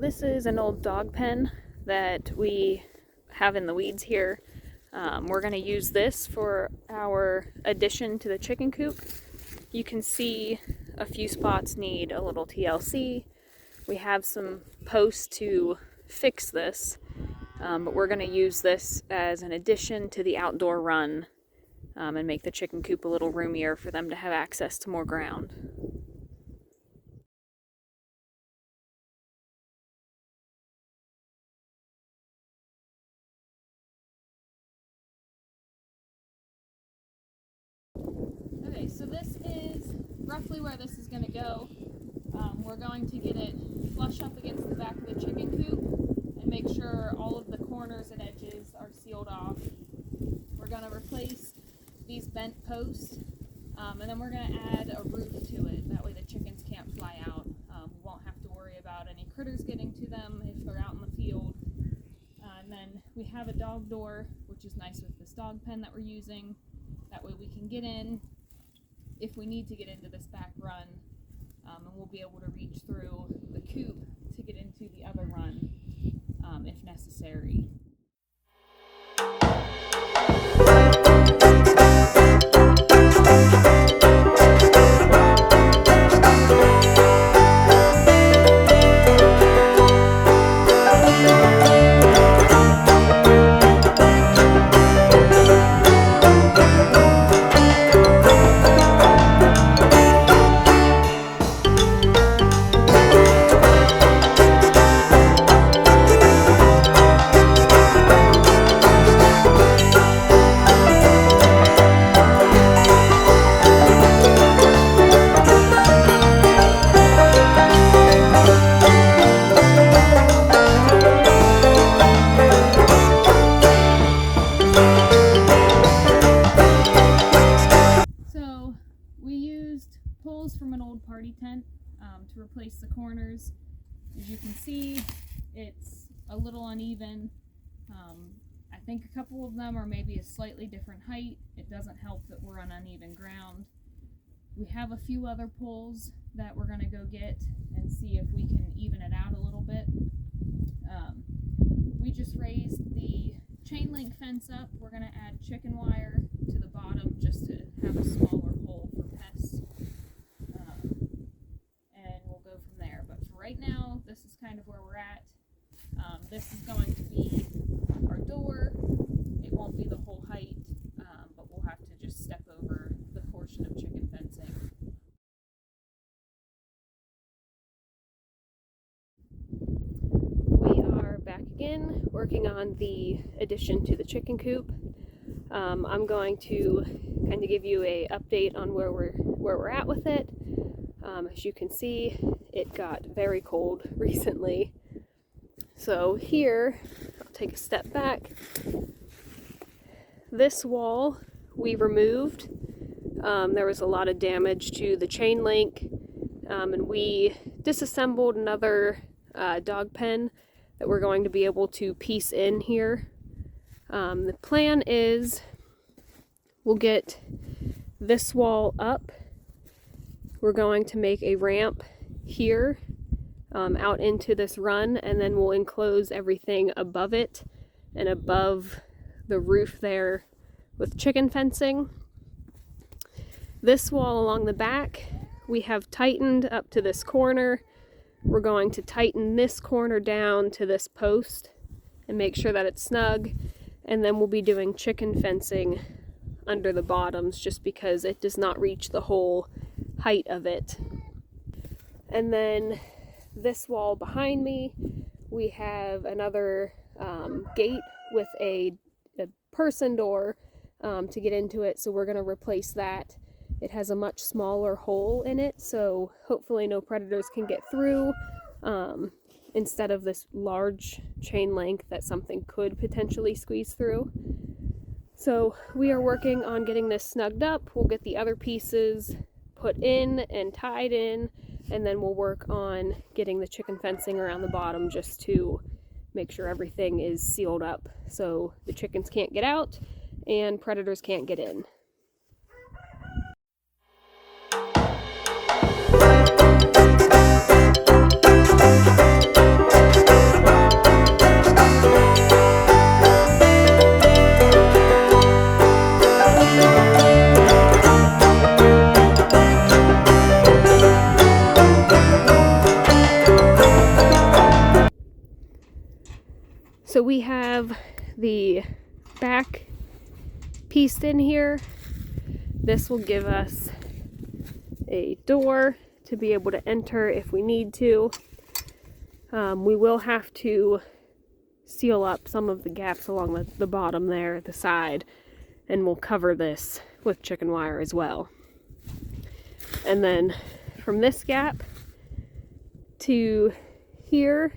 This is an old dog pen that we have in the weeds here. We're going to use this for our addition to the chicken coop. You can see a few spots need a little TLC. We have some posts to fix this, but we're going to use this as an addition to the outdoor run and make the chicken coop a little roomier for them to have access to more ground. Okay, so this is roughly where this is going to go. We're going to get it flush up against the back of the chicken coop and make sure all of the corners and edges are sealed off. We're going to replace these bent posts, and then we're going to add a roof to it. That way the chickens can't fly out. We won't have to worry about any critters getting to them if they're out in the field. And then we have a dog door, which is nice with this dog pen that we're using. That way we can get in if we need to get into this back run, and we'll be able to reach through the coop to get into the other run if necessary. From an old party tent to replace the corners. As you can see, it's a little uneven. I think a couple of them are maybe a slightly different height. It doesn't help that we're on uneven ground. We have a few other poles that we're going to go get and see if we can even it out a little bit. We just raised the chain link fence up. We're going to add chicken wire to the bottom just to have a smaller hole for pests. Right now, this is kind of where we're at. This is going to be our door. It won't be the whole height, but we'll have to just step over the portion of chicken fencing. We are back again, working on the addition to the chicken coop. I'm going to kind of give you an update on where we're at with it. As you can see, it got very cold recently. So here, I'll take a step back. This wall we removed. There was a lot of damage to the chain link, and we disassembled another dog pen that we're going to be able to piece in here. The plan is we'll get this wall up. We're going to make a ramp here out into this run, and then we'll enclose everything above it and above the roof there with chicken fencing. This wall along the back we have tightened up to this corner. We're going to tighten this corner down to this post and make sure that it's snug, and then we'll be doing chicken fencing under the bottoms just because it does not reach the whole height of it. And then this wall behind me, we have another gate with a person door to get into it, so we're going to replace that. It has a much smaller hole in it, so hopefully no predators can get through, instead of this large chain link that something could potentially squeeze through. So we are working on getting this snugged up. We'll get the other pieces put in and tied in, and then we'll work on getting the chicken fencing around the bottom just to make sure everything is sealed up so the chickens can't get out and predators can't get in. back pieced in here. This will give us a door to be able to enter if we need to. We will have to seal up some of the gaps along the bottom there at the side, and we'll cover this with chicken wire as well. And then from this gap to here,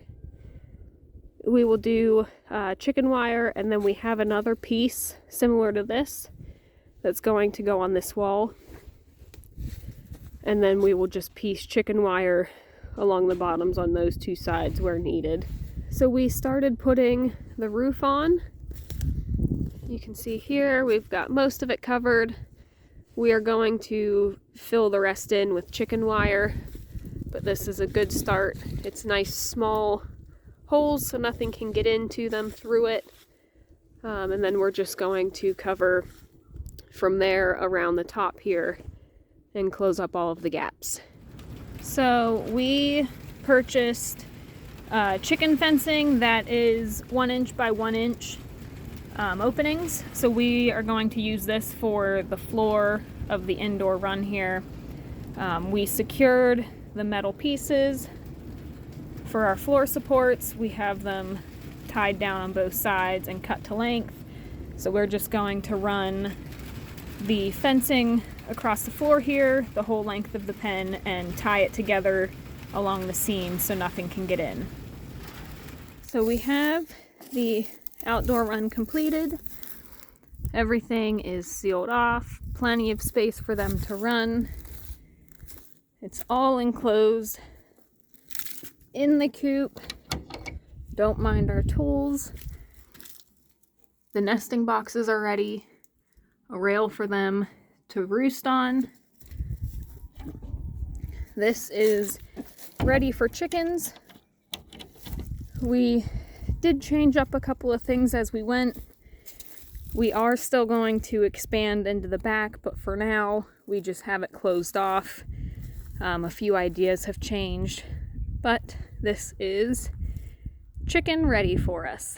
we will do chicken wire, and then we have another piece similar to this that's going to go on this wall, and then we will just piece chicken wire along the bottoms on those two sides where needed. So we started putting the roof on. You can see here we've got most of it covered. We are going to fill the rest in with chicken wire, but this is a good start. It's nice small holes so nothing can get into them through it. And then we're just going to cover from there around the top here and close up all of the gaps. So we purchased chicken fencing that is 1 inch by 1 inch openings. So we are going to use this for the floor of the indoor run here. We secured the metal pieces for our floor supports. We have them tied down on both sides and cut to length. So we're just going to run the fencing across the floor here, the whole length of the pen, and tie it together along the seam so nothing can get in. So we have the outdoor run completed. Everything is sealed off, plenty of space for them to run. It's all enclosed in the coop. Don't mind our tools. The nesting boxes are ready, a rail for them to roost on. This is ready for chickens. We did change up a couple of things as we went. We are still going to expand into the back, but for now we just have it closed off. A few ideas have changed, but this is chicken ready for us.